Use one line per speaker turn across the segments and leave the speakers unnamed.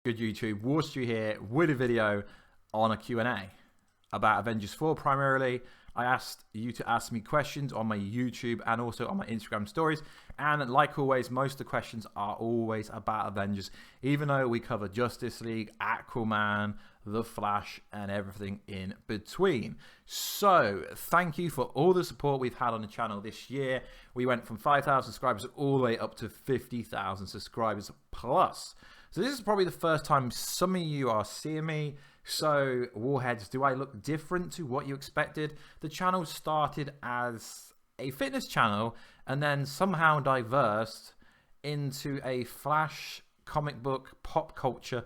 Good YouTube, Warstu here with a video on a Q&A about Avengers 4 primarily. I asked you to ask me questions on my YouTube and also on my Instagram stories, and like always, most of the questions are always about Avengers, even though we cover Justice League, Aquaman, The Flash, and everything in between. So thank you for all the support we've had on the channel this year. We went from 5,000 subscribers all the way up to 50,000 subscribers plus. So this is probably the first time some of you are seeing me. So Warheads, do I look different to what you expected? The channel started as a fitness channel and then somehow diversed into a Flash comic book pop culture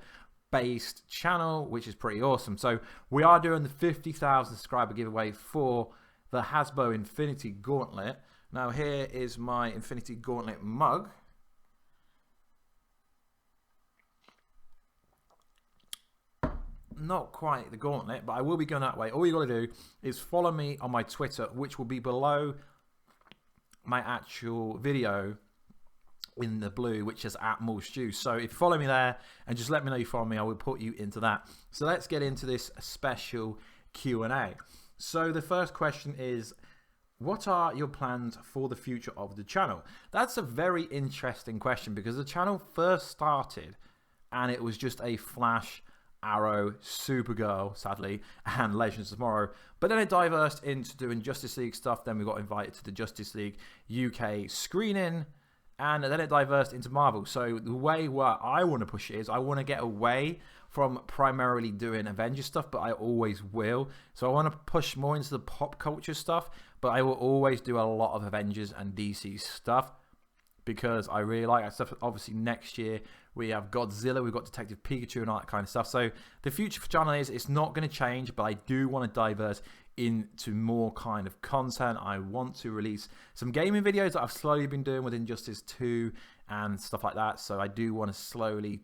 based channel, which is pretty awesome. So we are doing the 50,000 subscriber giveaway for the Hasbro Infinity Gauntlet. Now here is my Infinity Gauntlet mug. Not quite the gauntlet, but I will be going that way. All you got to do is follow me on my Twitter, which will be below my actual video in the blue, which is @MullStew. So if you follow me there and just let me know you follow me, I will put you into that. So let's get into this special Q&A. So the first question is, what are your plans for the future of the channel? That's a very interesting question because the channel first started and it was just a Flash, Arrow, Supergirl, sadly, and Legends of Tomorrow. But then it diversed into doing Justice League stuff. Then we got invited to the Justice League UK screening, and then it diversed into Marvel. So the way where I want to push it is I want to get away from primarily doing Avengers stuff, but I always will. So I want to push more into the pop culture stuff, but I will always do a lot of Avengers and DC stuff because I really like that stuff. Obviously next year we have Godzilla, we've got Detective Pikachu and all that kind of stuff. So the future for channel is, it's not going to change, but I do want to diverse into more kind of content. I want to release some gaming videos that I've slowly been doing with Injustice 2 and stuff like that. So I do want to slowly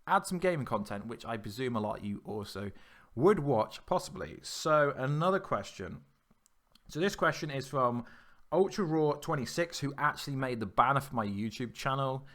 add some gaming content, which I presume a lot of you also would watch possibly. So another question. So this question is from Ultra Raw 26, who actually made the banner for my YouTube channel.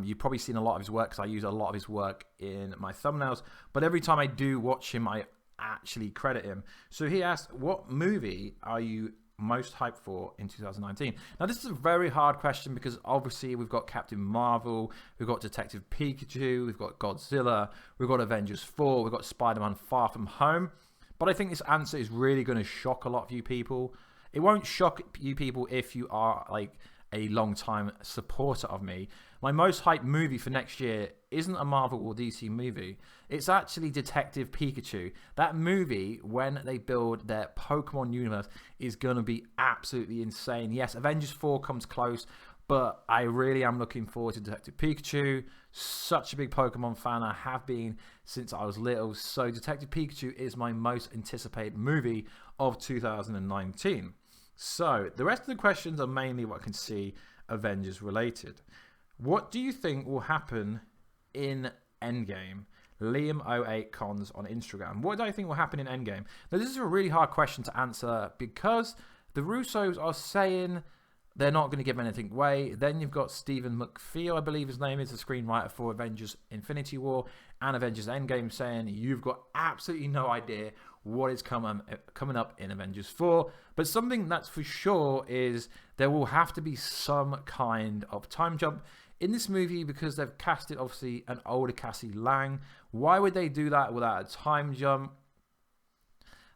You've probably seen a lot of his work because I use a lot of his work in my thumbnails, but every time I do watch him, I actually credit him. So he asked, what movie are you most hyped for in 2019? Now this is a very hard question because obviously we've got Captain Marvel, we've got Detective Pikachu, we've got Godzilla, we've got Avengers 4, we've got Spider-Man Far From Home. But I think this answer is really going to shock a lot of you people. It won't shock you people if you are like a long-time supporter of me. My most hyped movie for next year isn't a Marvel or DC movie. It's actually Detective Pikachu. That movie, when they build their Pokemon universe, is going to be absolutely insane. Yes, Avengers 4 comes close, but I really am looking forward to Detective Pikachu. Such a big Pokemon fan. I have been since I was little. So Detective Pikachu is my most anticipated movie of 2019. So the rest of the questions are mainly what I can see Avengers related. What do you think will happen in EndGame? Liam08 Cons on Instagram. What do I think will happen in EndGame? Now this is a really hard question to answer because the Russos are saying they're not going to give anything away. Then you've got Stephen McPhee, I believe his name is, the screenwriter for Avengers Infinity War and Avengers Endgame, saying you've got absolutely no idea what is coming up in Avengers 4. But something that's for sure is there will have to be some kind of time jump in this movie because they've casted obviously an older Cassie Lang. Why would they do that without a time jump?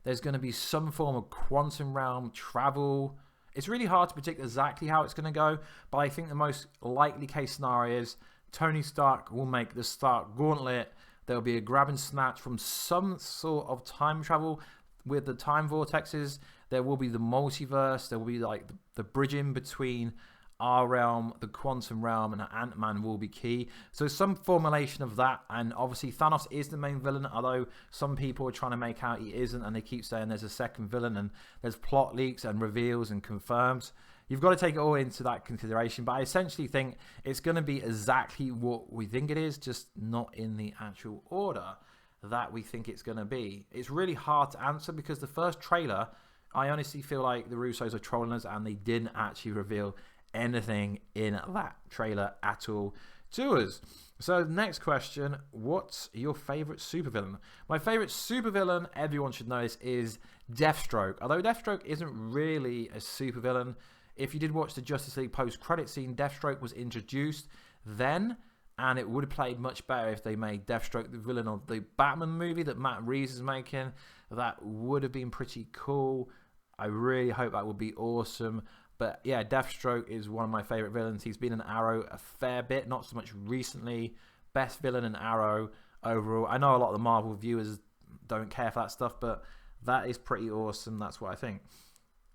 There's going to be some form of quantum realm travel. It's really hard to predict exactly how it's going to go, but I think the most likely case scenario is Tony Stark will make the Stark Gauntlet. There'll be a grab and snatch from some sort of time travel with the time vortexes. There will be the multiverse. There will be like the bridging between our realm, the quantum realm, and Ant-Man will be key. So some formulation of that, and obviously Thanos is the main villain, although some people are trying to make out he isn't, and they keep saying there's a second villain, and there's plot leaks and reveals and confirms. You've got to take it all into that consideration, but I essentially think it's going to be exactly what we think it is, just not in the actual order that we think it's going to be. It's really hard to answer because the first trailer, I honestly feel like the Russos are trolling us and they didn't actually reveal anything in that trailer at all. to us. So next question, what's your favourite supervillain? My favourite supervillain, everyone should know this, is Deathstroke. Although Deathstroke isn't really a supervillain, if you did watch the Justice League post-credit scene, Deathstroke was introduced then, and it would have played much better if they made Deathstroke the villain of the Batman movie that Matt Reeves is making. That would have been pretty cool. I really hope that would be awesome. But yeah, Deathstroke is one of my favourite villains. He's been in Arrow a fair bit, not so much recently. Best villain in Arrow overall. I know a lot of the Marvel viewers don't care for that stuff, but that is pretty awesome. That's what I think.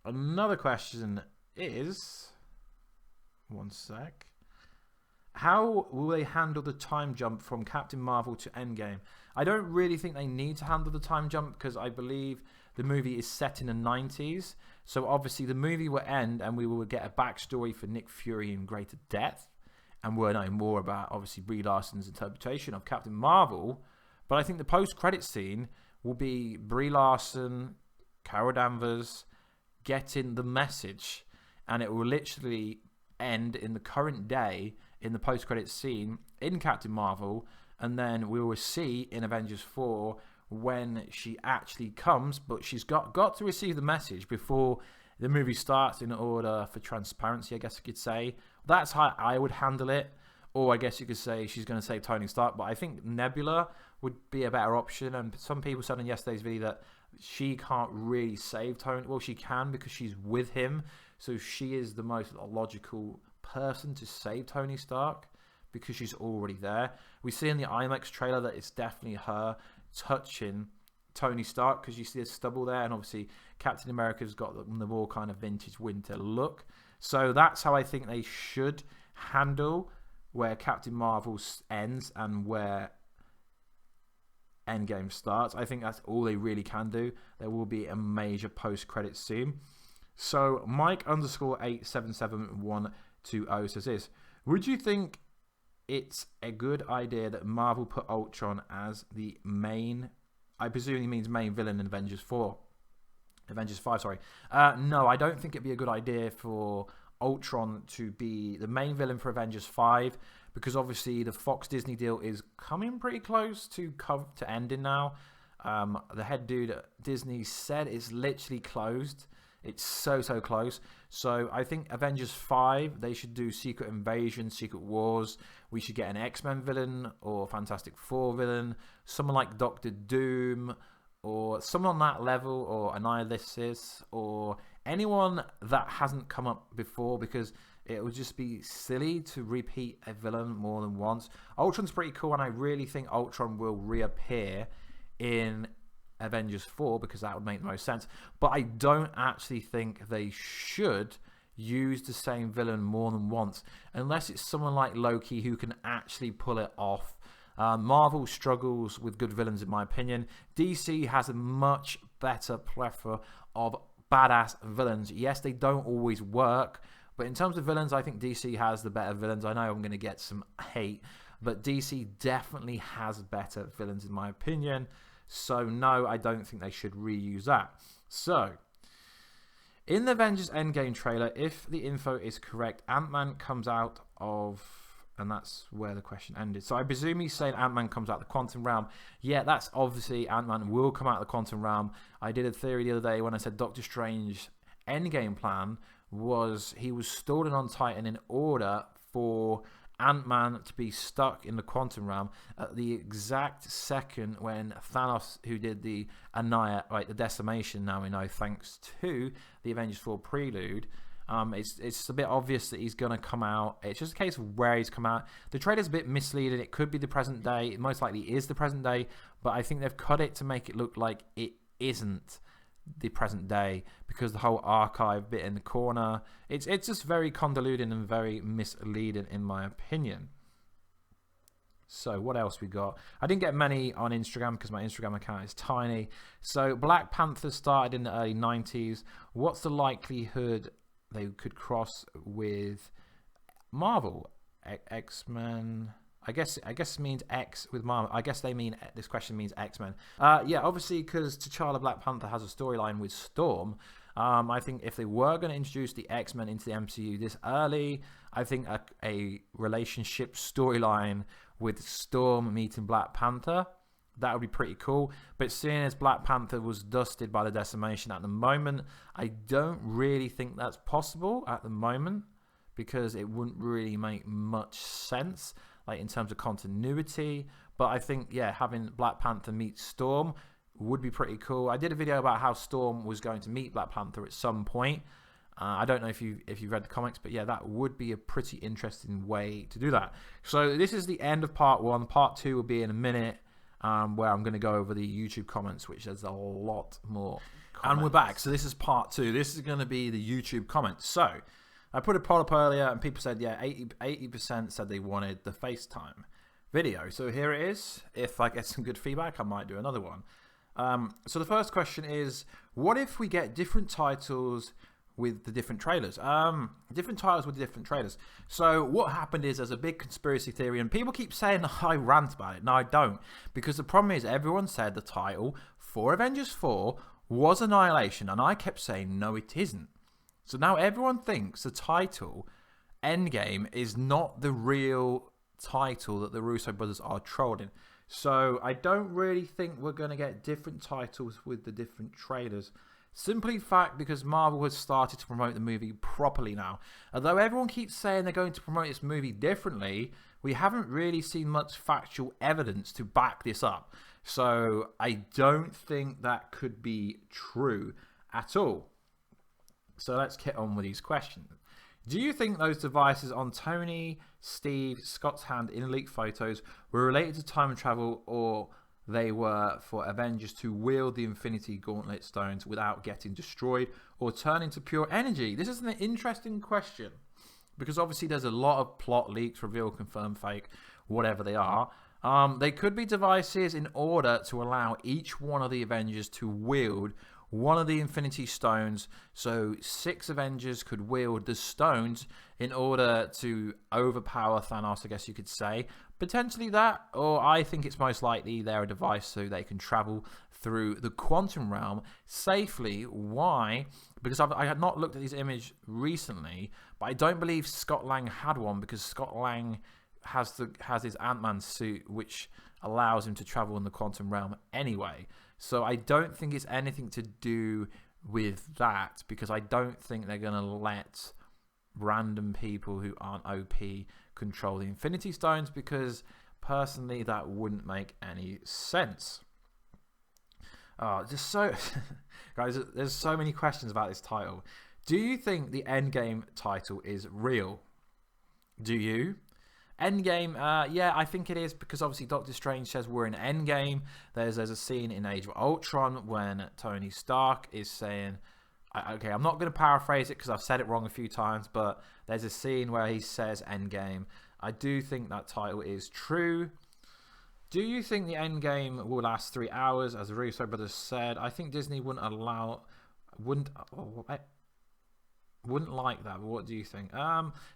Another question is... One sec. How will they handle the time jump from Captain Marvel to EndGame? I don't really think they need to handle the time jump because I believe the movie is set in the 90s. So obviously the movie will end and we will get a backstory for Nick Fury in greater depth. And we'll know more about, obviously, Brie Larson's interpretation of Captain Marvel. But I think the post-credit scene will be Brie Larson, Carol Danvers getting the message. And it will literally end in the current day in the post-credit scene in Captain Marvel. And then we will see in Avengers 4 when she actually comes. But she's got to receive the message before the movie starts in order for transparency, I guess you could say. That's how I would handle it. Or I guess you could say she's going to save Tony Stark. But I think Nebula would be a better option. And some people said in yesterday's video that she can't really save Tony. Well, she can because she's with him. So she is the most logical person to save Tony Stark because she's already there. We see in the IMAX trailer that it's definitely her touching Tony Stark because you see the stubble there. And obviously Captain America's got the more kind of vintage winter look. So that's how I think they should handle where Captain Marvel ends and where EndGame starts. I think that's all they really can do. There will be a major post-credit scene. So Mike_877120 says this. Would you think it's a good idea that Marvel put Ultron as the main, I presume he means main villain in Avengers 4? Avengers 5, sorry. No, I don't think it'd be a good idea for Ultron to be the main villain for Avengers 5 because obviously the Fox Disney deal is coming pretty close to ending now. The head dude at Disney said it's literally closed. It's so close. So I think Avengers 5, they should do Secret Invasion, Secret Wars. We should get an X-Men villain or Fantastic Four villain. Someone like Doctor Doom or someone on that level, or Annihilasis, or anyone that hasn't come up before, because it would just be silly to repeat a villain more than once. Ultron's pretty cool, and I really think Ultron will reappear in Avengers 4, because that would make the most sense. But I don't actually think they should use the same villain more than once, unless it's someone like Loki who can actually pull it off. Marvel struggles with good villains, in my opinion. DC has a much better plethora of badass villains. Yes, they don't always work, but in terms of villains, I think DC has the better villains. I know I'm going to get some hate, but DC definitely has better villains, in my opinion. So no, I don't think they should reuse that. So, in the Avengers Endgame trailer, if the info is correct, Ant-Man comes out of... And that's where the question ended. So I presume he's saying Ant-Man comes out of the quantum realm. Yeah, that's obviously Ant-Man will come out of the quantum realm. I did a theory the other day when I said Doctor Strange's endgame plan was he was stalling on Titan in order for Ant-Man to be stuck in the quantum realm at the exact second when Thanos, who did the the decimation, now we know thanks to the Avengers 4 prelude, it's a bit obvious that he's going to come out. It's just a case of where he's come out. The trailer's a bit misleading. It could be the present day. It most likely is the present day, but I think they've cut it to make it look like it isn't the present day because the whole archive bit in the corner, it's just very convoluted and very misleading, in my opinion. So what else we got? I didn't get many on Instagram because my Instagram account is tiny. So Black Panther started in the early 90s. What's the likelihood they could cross with Marvel? X-Men, I guess means X with Marvel. I guess they mean, this question means X-Men. Yeah, obviously because T'Challa Black Panther has a storyline with Storm. I think if they were going to introduce the X-Men into the MCU this early, I think a relationship storyline with Storm meeting Black Panther, that would be pretty cool. But seeing as Black Panther was dusted by the Decimation at the moment, I don't really think that's possible at the moment, because it wouldn't really make much sense, like in terms of continuity. But I think, yeah, having Black Panther meet Storm would be pretty cool. I did a video about how Storm was going to meet Black Panther at some point. I don't know if you read the comics, but yeah, that would be a pretty interesting way to do that. So this is the end of part 1. Part 2 will be in a minute, where I'm going to go over the YouTube comments, which there's a lot more comments. And we're back. So this is part 2. This is going to be the YouTube comments. So I put a poll up earlier, and people said, yeah, 80% said they wanted the FaceTime video. So here it is. If I get some good feedback, I might do another one. So the first question is, what if we get different titles with the different trailers? Different titles with different trailers. So what happened is, there's a big conspiracy theory, and people keep saying I rant about it. No, I don't. Because the problem is, everyone said the title for Avengers 4 was Annihilation, and I kept saying, no, it isn't. So now everyone thinks the title, EndGame, is not the real title that the Russo brothers are trolling. So I don't really think we're going to get different titles with the different trailers. Simply fact, because Marvel has started to promote the movie properly now. Although everyone keeps saying they're going to promote this movie differently, we haven't really seen much factual evidence to back this up. So I don't think that could be true at all. So let's get on with these questions. Do you think those devices on Tony, Steve, Scott's hand in leaked photos were related to time travel, or they were for Avengers to wield the Infinity Gauntlet stones without getting destroyed or turn into pure energy? This is an interesting question, because obviously there's a lot of plot leaks, reveal, confirm, fake, whatever they are. They could be devices in order to allow each one of the Avengers to wield one of the Infinity Stones, so 6 Avengers could wield the stones in order to overpower Thanos, I guess you could say. Potentially that, or I think it's most likely they're a device so they can travel through the quantum realm safely. Why? Because I had not looked at this image recently, but I don't believe Scott Lang had one, because Scott Lang has his Ant-Man suit, which allows him to travel in the quantum realm anyway. So I don't think it's anything to do with that, because I don't think they're going to let random people who aren't OP control the Infinity Stones, because personally that wouldn't make any sense. Just so guys, there's so many questions about this title. Do you think the EndGame title is real? Do you? EndGame, yeah, I think it is, because obviously Doctor Strange says we're in EndGame. There's a scene in Age of Ultron when Tony Stark is saying, okay, I'm not going to paraphrase it because I've said it wrong a few times, but there's a scene where he says EndGame. I do think that title is true. Do you think the EndGame will last 3 hours, as the Russo brothers said? I think Disney wouldn't like that, but what do you think?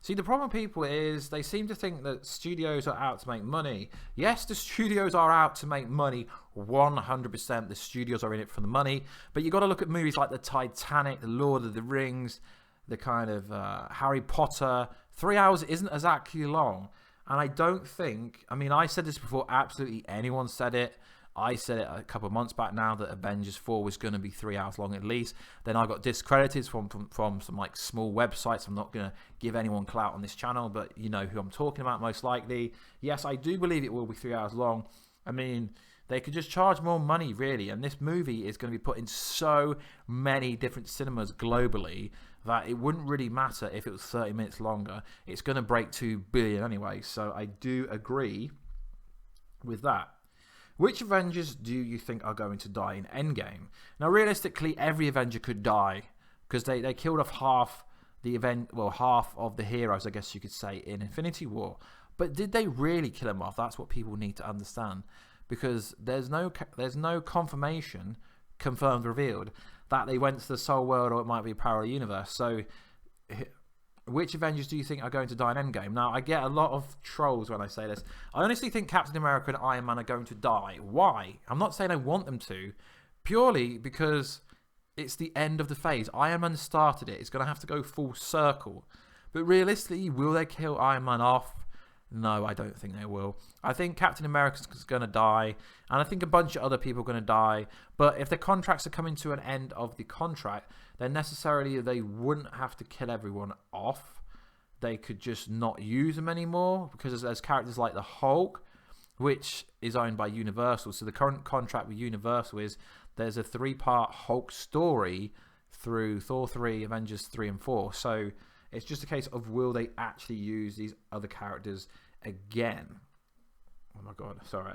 See, the problem with people is they seem to think that studios are out to make money. Yes, the studios are out to make money, 100%. The studios are in it for the money, but you got to look at movies like the Titanic, the Lord of the Rings, the kind of Harry Potter. 3 hours isn't exactly long, and I don't think, I mean, I said this before, absolutely anyone said it. I said it a couple of months back now that Avengers 4 was going to be 3 hours long at least. Then I got discredited from some like small websites. I'm not going to give anyone clout on this channel, but you know who I'm talking about most likely. Yes, I do believe it will be 3 hours long. I mean, they could just charge more money, really. And this movie is going to be put in so many different cinemas globally that it wouldn't really matter if it was 30 minutes longer. It's going to break 2 billion anyway. So I do agree with that. Which Avengers do you think are going to die in EndGame? Now, realistically, every Avenger could die, because they killed off half of the heroes, I guess you could say, in Infinity War. But did they really kill them off? That's what people need to understand, because there's no confirmation, confirmed, revealed, that they went to the Soul World, or it might be a parallel universe. So which Avengers do you think are going to die in EndGame? Now, I get a lot of trolls when I say this. I honestly think Captain America and Iron Man are going to die. Why? I'm not saying I want them to, purely because it's the end of the phase. Iron Man started it. It's going to have to go full circle. But realistically, will they kill Iron Man off? No, I don't think they will. I think Captain America's going to die, and I think a bunch of other people are going to die. But if the contracts are coming to an end of the contract, then necessarily they wouldn't have to kill everyone off. They could just not use them anymore, because there's characters like the Hulk, which is owned by Universal. So the current contract with Universal is there's a 3-part Hulk story through Thor 3, Avengers 3 and 4. So it's just a case of will they actually use these other characters again? Oh my god, sorry.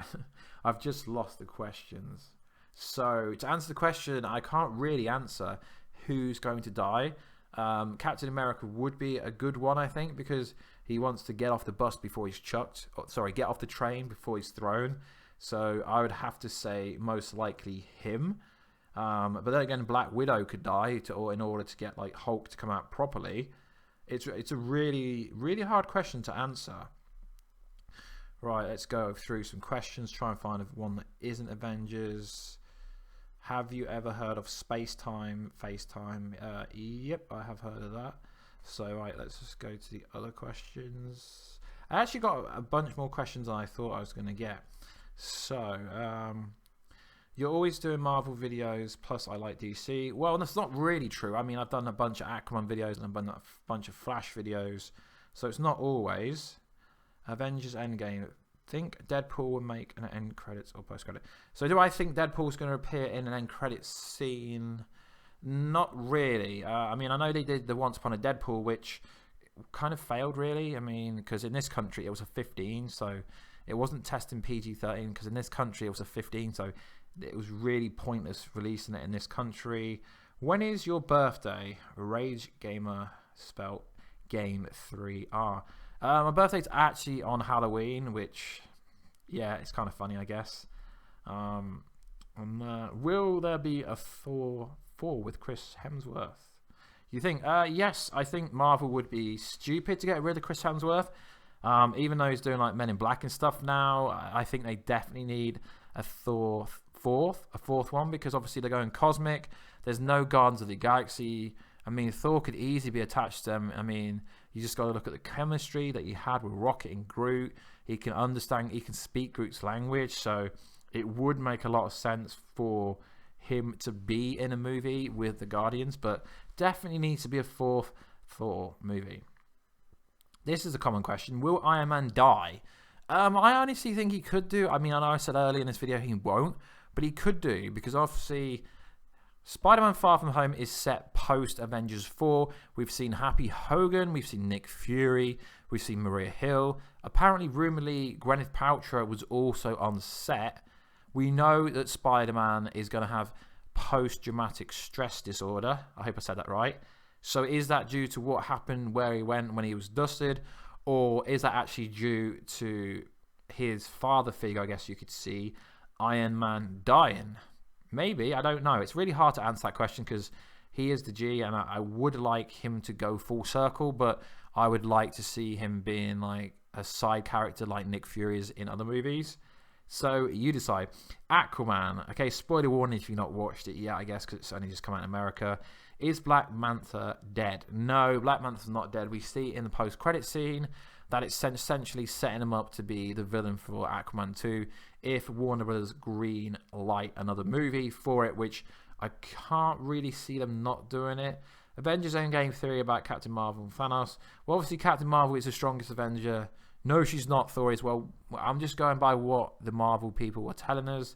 I've just lost the questions. So to answer the question, I can't really answer who's going to die. Captain America would be a good one, I think, because he wants to get off the bus before he's chucked. Oh, sorry, get off the train before he's thrown. So I would have to say most likely him. But then again, Black Widow could die in order to get like Hulk to come out properly. It's a really, really hard question to answer. Right, let's go through some questions. Try and find one that isn't Avengers. Have you ever heard of FaceTime? Yep, I have heard of that. So, right, let's just go to the other questions. I actually got a bunch more questions than I thought I was going to get. So, you're always doing Marvel videos, plus I like DC. Well, that's not really true. I mean, I've done a bunch of Aquaman videos and I've done a bunch of Flash videos. So it's not always. Avengers EndGame. Think Deadpool will make an end credits or post credit. So do I think Deadpool's going to appear in an end credits scene? Not really. I mean, I know they did the Once Upon a Deadpool, which kind of failed, really. I mean, because in this country it was a 15, so it wasn't testing PG-13. Because in this country it was a 15, so it was really pointless releasing it in this country. When is your birthday? Rage Gamer, spelt Game 3R. My birthday's actually on Halloween, which, yeah, it's kind of funny, I guess. Will there be a Thor 4 with Chris Hemsworth? You think? Yes, I think Marvel would be stupid to get rid of Chris Hemsworth. Even though he's doing like Men in Black and stuff now, I think they definitely need a Thor fourth one, because obviously they're going cosmic. There's no Guardians of the Galaxy. I mean, Thor could easily be attached to them. I mean, you just got to look at the chemistry that he had with Rocket and Groot. He can understand, he can speak Groot's language, so it would make a lot of sense for him to be in a movie with the Guardians, but definitely needs to be a fourth Thor movie. This is a common question. Will Iron Man die? I honestly think he could do. I mean, I know I said earlier in this video he won't, but he could do, because obviously Spider-Man Far From Home is set post-Avengers 4. We've seen Happy Hogan, we've seen Nick Fury, we've seen Maria Hill. Apparently, rumourly, Gwyneth Paltrow was also on set. We know that Spider-Man is going to have post-traumatic stress disorder. I hope I said that right. So is that due to what happened where he went when he was dusted? Or is that actually due to his father figure, I guess you could see, Iron Man, dying? Maybe, I don't know. It's really hard to answer that question because he is the G, and I would like him to go full circle, but I would like to see him being like a side character like Nick Fury is in other movies. So you decide. Aquaman. Okay, spoiler warning if you've not watched it yet, I guess, because it's only just come out in America. Is Black Manta dead? No, Black Manta's not dead. We see in the post-credit scene that it's essentially setting him up to be the villain for Aquaman 2 if Warner Brothers green light another movie for it, which I can't really see them not doing it. Avengers Endgame theory about Captain Marvel and Thanos. Well, obviously Captain Marvel is the strongest Avenger. No, she's not. Thor is. Well, I'm just going by what the Marvel people were telling us.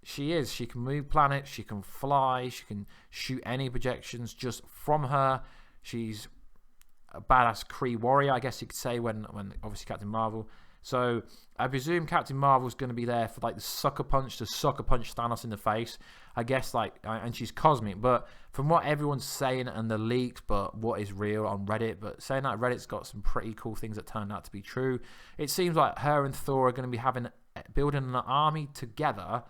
She is. She can move planets. She can fly. She can shoot any projections just from her. She's a badass Kree warrior, I guess you could say, when obviously Captain Marvel. So I presume Captain Marvel's going to be there for like the sucker punch to sucker punch Thanos in the face. I guess like, and she's cosmic. But from what everyone's saying and the leaks, but what is real on Reddit, but saying that Reddit's got some pretty cool things that turned out to be true. It seems like her and Thor are going to be building an army together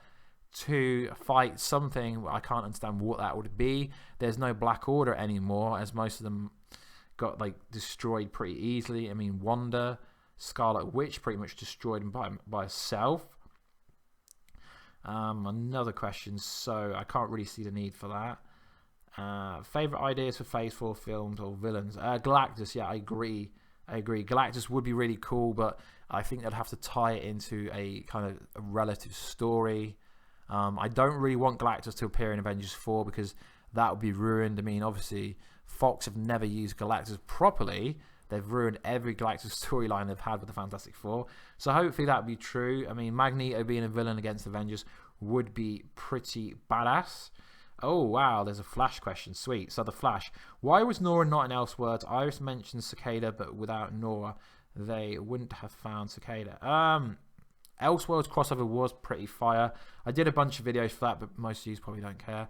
to fight something. I can't understand what that would be. There's no Black Order anymore, as most of them got like destroyed pretty easily. I mean, Wanda, Scarlet Witch pretty much destroyed by herself. Another question, so I can't really see the need for that. Favorite ideas for Phase 4 films or villains? Galactus, yeah, I agree. Galactus would be really cool, but I think they'd have to tie it into a kind of a relative story. I don't really want Galactus to appear in Avengers 4 because that would be ruined. I mean, obviously, Fox have never used Galactus properly. They've ruined every Galactus storyline they've had with the Fantastic Four. So hopefully that would be true. I mean, Magneto being a villain against Avengers would be pretty badass. Oh, wow, there's a Flash question. Sweet. So the Flash. Why was Nora not in Elseworlds? Iris mentioned Cicada, but without Nora, they wouldn't have found Cicada. Elseworlds crossover was pretty fire. I did a bunch of videos for that, but most of you probably don't care.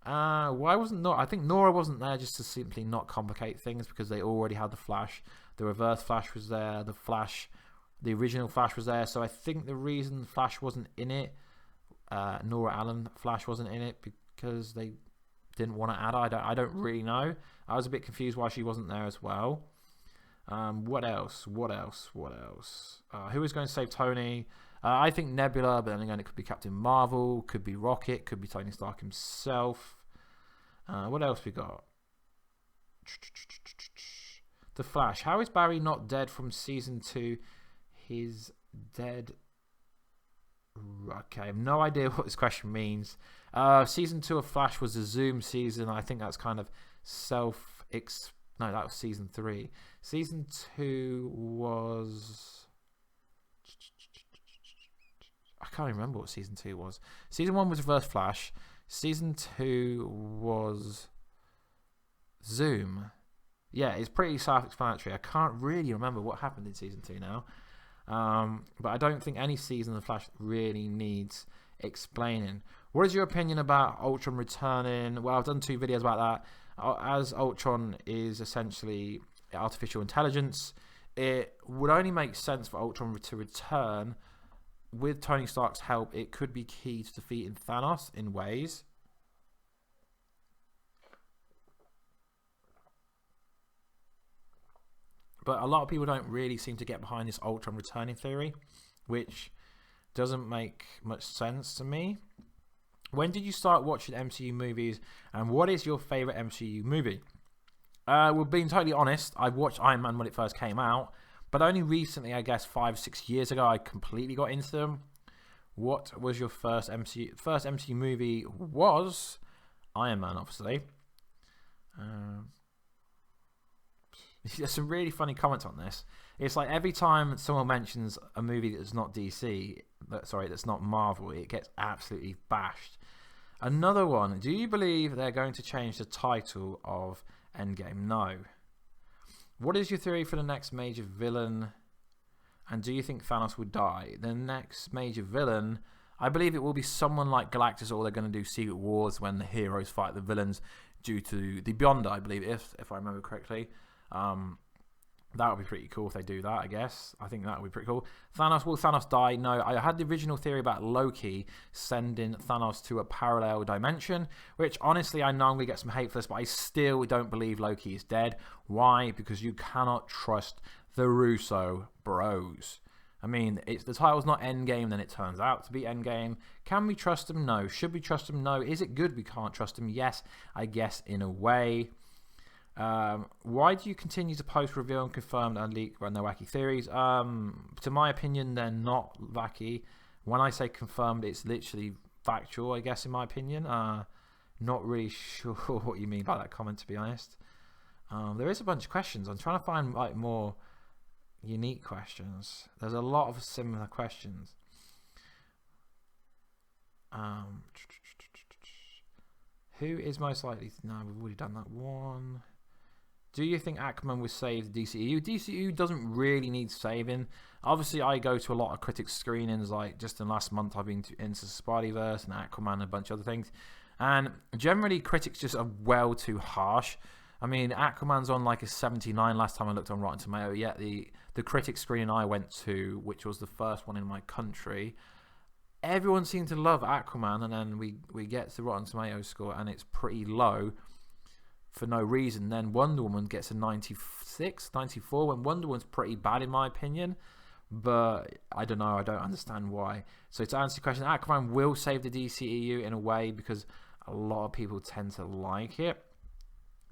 Why wasn't Nora? I think Nora wasn't there just to simply not complicate things because they already had the Flash. The Reverse Flash was there. The original Flash was there. So I think the reason Flash wasn't in it, Nora Allen Flash wasn't in it because they didn't want to add her. I don't really know. I was a bit confused why she wasn't there as well. What else? Who is going to save Tony? I think Nebula, but then again, it could be Captain Marvel, could be Rocket, could be Tony Stark himself. What else we got? The Flash. How is Barry not dead from season 2? He's dead. Okay, I have no idea what this question means. Season 2 of Flash was a Zoom season. I think that's kind of no, that was season 3. Season 2 was... I can't even remember what season 2 was. Season 1 was Reverse Flash. Season 2 was Zoom. Yeah, it's pretty self-explanatory. I can't really remember what happened in season 2 now. But I don't think any season of Flash really needs explaining. What is your opinion about Ultron returning? Well, I've done 2 videos about that. As Ultron is essentially artificial intelligence, it would only make sense for Ultron to return. With Tony Stark's help, it could be key to defeating Thanos in ways. But a lot of people don't really seem to get behind this Ultron returning theory, which doesn't make much sense to me. When did you start watching MCU movies, and what is your favorite MCU movie? Well, being totally honest, I watched Iron Man when it first came out, but only recently, I guess 5-6 years ago, I completely got into them. What was your first MCU? First MCU movie was Iron Man, obviously. There's some really funny comments on this. It's like every time someone mentions a movie that's not DC, that's not Marvel, it gets absolutely bashed. Another one. Do you believe they're going to change the title of EndGame? No. What is your theory for the next major villain? And do you think Thanos will die? The next major villain, I believe it will be someone like Galactus, or they're going to do Secret Wars when the heroes fight the villains due to the Beyonder, I believe, if I remember correctly. That would be pretty cool if they do that, I guess. I think that would be pretty cool. Will Thanos die? No. I had the original theory about Loki sending Thanos to a parallel dimension, which honestly, I know I'm going to get some hate for this, but I still don't believe Loki is dead. Why? Because you cannot trust the Russo bros. I mean, the title's not Endgame, then it turns out to be Endgame. Can we trust them? No. Should we trust them? No. Is it good we can't trust them? Yes, I guess in a way. Why do you continue to post, reveal, and confirm and leak when they're wacky theories? To my opinion, they're not wacky. When I say confirmed, it's literally factual, I guess, in my opinion. Not really sure what you mean by that comment, to be honest. There is a bunch of questions. I'm trying to find like more unique questions. There's a lot of similar questions. Who is most likely? No, we've already done that one. Do you think Aquaman will save the DCEU? DCEU doesn't really need saving. Obviously, I go to a lot of critics screenings. Like just in the last month, I've been into Spideyverse and Aquaman and a bunch of other things. And generally, critics just are well too harsh. I mean, Aquaman's on like a 79 last time I looked on Rotten Tomato. Yet the critics screening I went to, which was the first one in my country, everyone seemed to love Aquaman. And then we get to the Rotten Tomatoes score and it's pretty low. For no reason. Then Wonder Woman gets a 96, 94, when Wonder Woman's pretty bad in my opinion, but I don't know, I don't understand why. So to answer the question, Aquaman will save the DCEU in a way, because a lot of people tend to like it.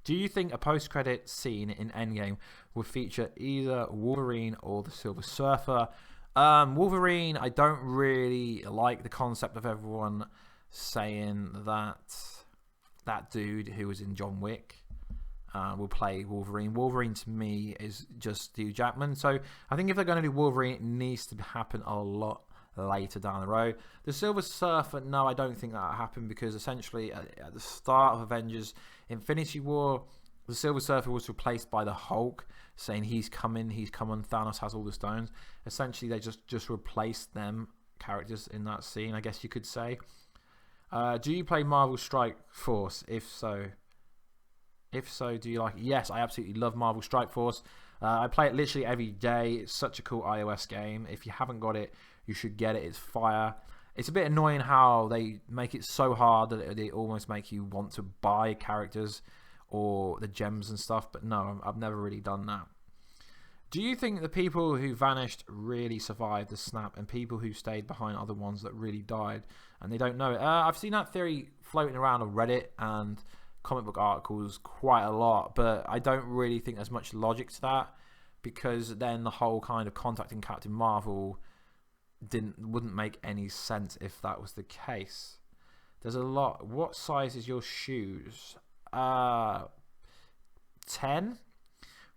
Do you think a post-credit scene in Endgame will feature either Wolverine or the Silver Surfer? Wolverine, I don't really like the concept of everyone saying that dude who was in John Wick will play Wolverine. Wolverine to me is just Hugh Jackman. So I think if they're going to do Wolverine, it needs to happen a lot later down the road. The Silver Surfer, no, I don't think that'll happen, because essentially at the start of Avengers Infinity War, the Silver Surfer was replaced by the Hulk, saying he's coming, Thanos has all the stones. Essentially, they just replaced them characters in that scene, I guess you could say. Do you play Marvel Strike Force? If so, do you like it? Yes, I absolutely love Marvel Strike Force. I play it literally every day. It's such a cool iOS game. If you haven't got it, you should get it. It's fire. It's a bit annoying how they make it so hard that they almost make you want to buy characters or the gems and stuff. But no, I've never really done that. Do you think the people who vanished really survived the snap, and people who stayed behind are the ones that really died and they don't know it? I've seen that theory floating around on Reddit and comic book articles quite a lot, but I don't really think there's much logic to that, because then the whole kind of contacting Captain Marvel wouldn't make any sense if that was the case. There's a lot. What size is your shoes? 10.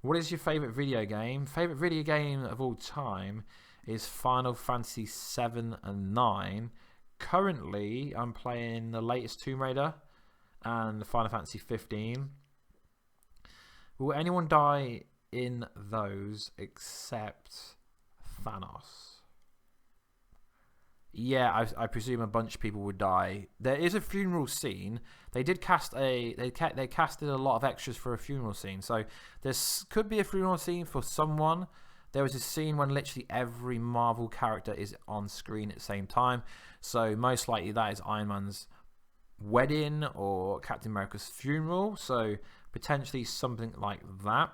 What is your favorite video game? Favorite video game of all time is Final Fantasy 7 and 9. Currently, I'm playing the latest Tomb Raider and Final Fantasy 15. Will anyone die in those except Thanos? Yeah, I presume a bunch of people would die. There is a funeral scene. They did cast they casted a lot of extras for a funeral scene. So could be a funeral scene for someone. There was a scene when literally every Marvel character is on screen at the same time. So most likely that is Iron Man's wedding or Captain America's funeral. So potentially something like that.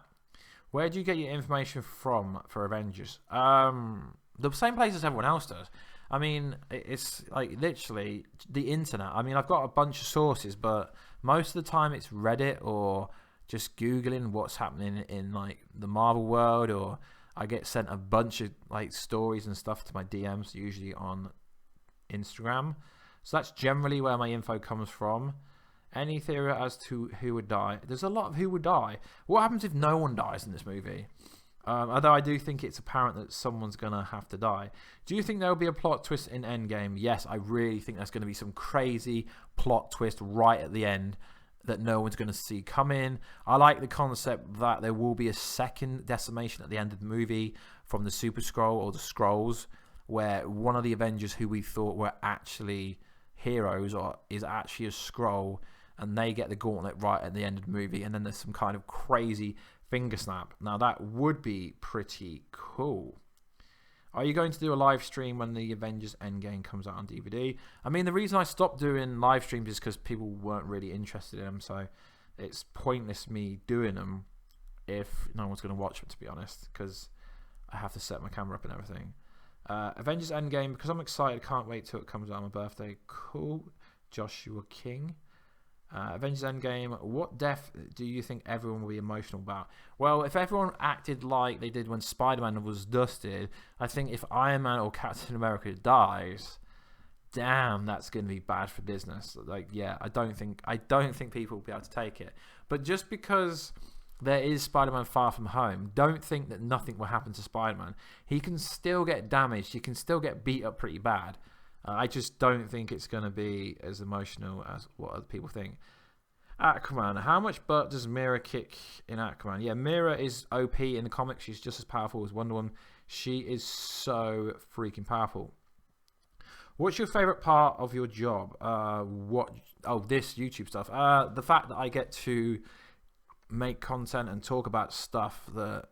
Where do you get your information from for Avengers? The same place as everyone else does. I mean, it's like literally the internet. I mean, I've got a bunch of sources, but most of the time it's Reddit or just Googling what's happening in like the Marvel world, or I get sent a bunch of like stories and stuff to my DMs, usually on Instagram. So that's generally where my info comes from. Any theory as to who would die? There's a lot of who would die. What happens if no one dies in this movie? Although I do think it's apparent that someone's going to have to die. Do you think there will be a plot twist in Endgame? Yes, I really think there's going to be some crazy plot twist right at the end that no one's going to see coming. I like the concept that there will be a second decimation at the end of the movie from the Super Skrull or the Skrulls, where one of the Avengers who we thought were actually heroes or is actually a Skrull, and they get the gauntlet right at the end of the movie, and then there's some kind of crazy finger snap. Now that would be pretty cool. Are you going to do a live stream when the Avengers Endgame comes out on DVD? I mean, the reason I stopped doing live streams is because people weren't really interested in them, so it's pointless me doing them if no one's going to watch them, to be honest, because I have to set my camera up and everything. Avengers Endgame, because I'm excited, can't wait till it comes out on my birthday. Cool. Joshua King. Avengers Endgame, what death do you think everyone will be emotional about? Well, if everyone acted like they did when Spider-Man was dusted, I think if Iron Man or Captain America dies, damn, that's going to be bad for business. Like, yeah, I don't think people will be able to take it. But just because there is Spider-Man Far From Home, don't think that nothing will happen to Spider-Man. He can still get damaged. He can still get beat up pretty bad. I just don't think it's going to be as emotional as what other people think. Aquaman. How much butt does Mira kick in Aquaman? Yeah, Mira is OP in the comics. She's just as powerful as Wonder Woman. She is so freaking powerful. What's your favorite part of your job? This YouTube stuff. The fact that I get to make content and talk about stuff that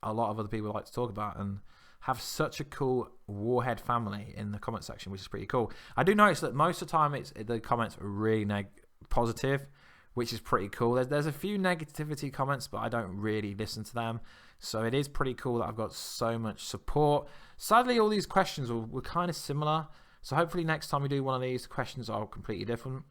a lot of other people like to talk about, and have such a cool Warhead family in the comment section, which is pretty cool. I do notice that most of the time the comments are really positive, which is pretty cool. There's a few negativity comments, but I don't really listen to them. So it is pretty cool that I've got so much support. Sadly, all these questions were kind of similar. So hopefully next time we do one of these, the questions are completely different.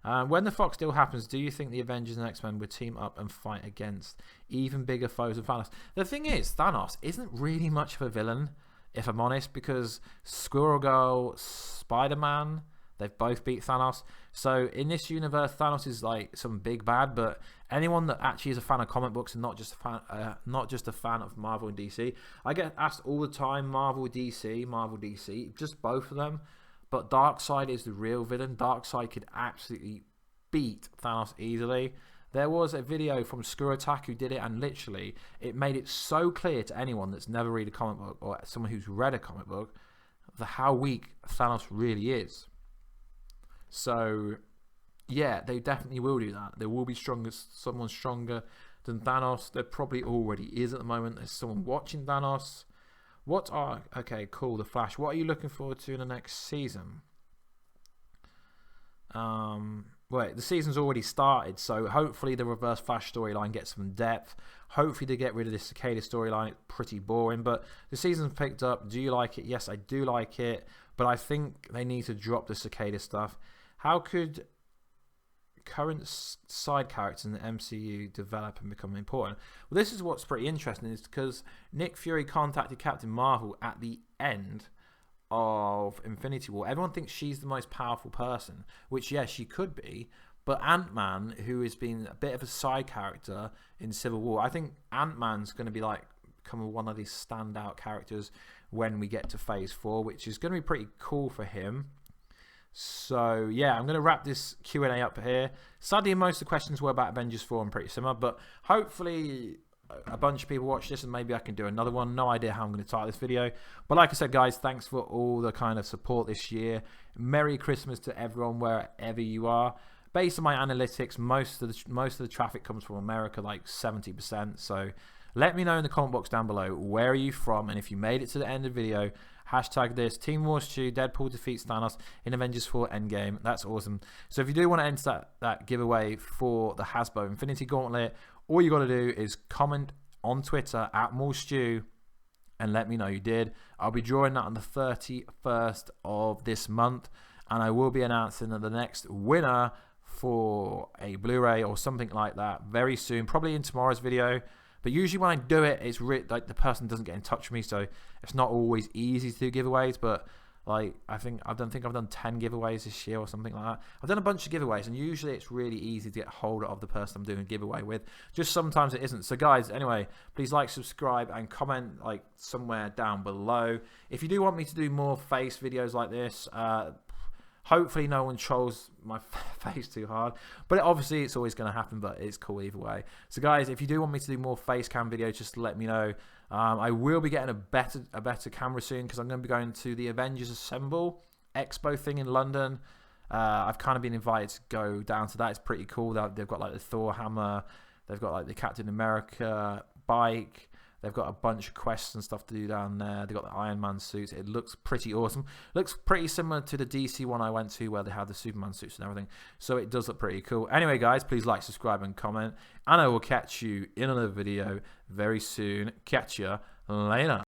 When the Fox deal happens, do you think the Avengers and X-Men would team up and fight against even bigger foes than Thanos? The thing is, Thanos isn't really much of a villain, if I'm honest, because Squirrel Girl, Spider-Man, they've both beat Thanos. So in this universe, Thanos is like some big bad, but anyone that actually is a fan of comic books and not just a fan of Marvel and DC, I get asked all the time, Marvel, DC, just both of them. But Darkseid is the real villain. Darkseid could absolutely beat Thanos easily. There was a video from Screw Attack who did it, and literally it made it so clear to anyone that's never read a comic book or someone who's read a comic book how weak Thanos really is. So yeah, they definitely will do that. There will be someone stronger than Thanos. There probably already is at the moment. There's someone watching Thanos. Okay, cool, The Flash. What are you looking forward to in the next season? Wait, the season's already started, so hopefully the Reverse Flash storyline gets some depth. Hopefully they get rid of this Cicada storyline. It's pretty boring, but the season's picked up. Do you like it? Yes, I do like it, but I think they need to drop the Cicada stuff. How could current side characters in the MCU develop and become important? Well, this is what's pretty interesting, is because Nick Fury contacted Captain Marvel at the end of Infinity War. Everyone thinks she's the most powerful person, which yes, she could be, but Ant-Man, who has been a bit of a side character in Civil War, I think Ant-Man's going to be like become one of these standout characters when we get to Phase 4, which is going to be pretty cool for him. So yeah, I'm going to wrap this Q&A up here. Sadly, most of the questions were about Avengers 4 and pretty similar, but hopefully a bunch of people watch this and maybe I can do another one. No idea how I'm going to title this video, but like I said, guys, thanks for all the kind of support this year. Merry Christmas to everyone wherever you are. Based on my analytics, most of the traffic comes from America, like 70%. So let me know in the comment box down below, where are you from, and if you made it to the end of the video, hashtag this, Team Warstu, Deadpool defeats Thanos in Avengers 4 Endgame. That's awesome. So if you do want to enter that giveaway for the Hasbro Infinity Gauntlet, all you got to do is comment on Twitter at @MoreStew and let me know you did. I'll be drawing that on the 31st of this month, and I will be announcing the next winner for a Blu-ray or something like that very soon, probably in tomorrow's video. But usually when I do it, it's like the person doesn't get in touch with me, so it's not always easy to do giveaways. But like I think I've done 10 giveaways this year or something like that. I've done a bunch of giveaways, and usually it's really easy to get hold of the person I'm doing a giveaway with. Just sometimes it isn't. So guys, anyway, please like, subscribe, and comment like somewhere down below. If you do want me to do more face videos like this, hopefully no one trolls my face too hard, but obviously it's always going to happen, but it's cool either way. So guys, if you do want me to do more face cam videos, just let me know. I will be getting a better camera soon, because I'm going to be going to the Avengers Assemble Expo thing in London. I've kind of been invited to go down to that. It's pretty cool. They've got like the Thor hammer, they've got like the Captain America bike, they've got a bunch of quests and stuff to do down there. They've got the Iron Man suits. It looks pretty awesome. Looks pretty similar to the DC one I went to, where they had the Superman suits and everything. So it does look pretty cool. Anyway, guys, please like, subscribe, and comment. And I will catch you in another video very soon. Catch ya later.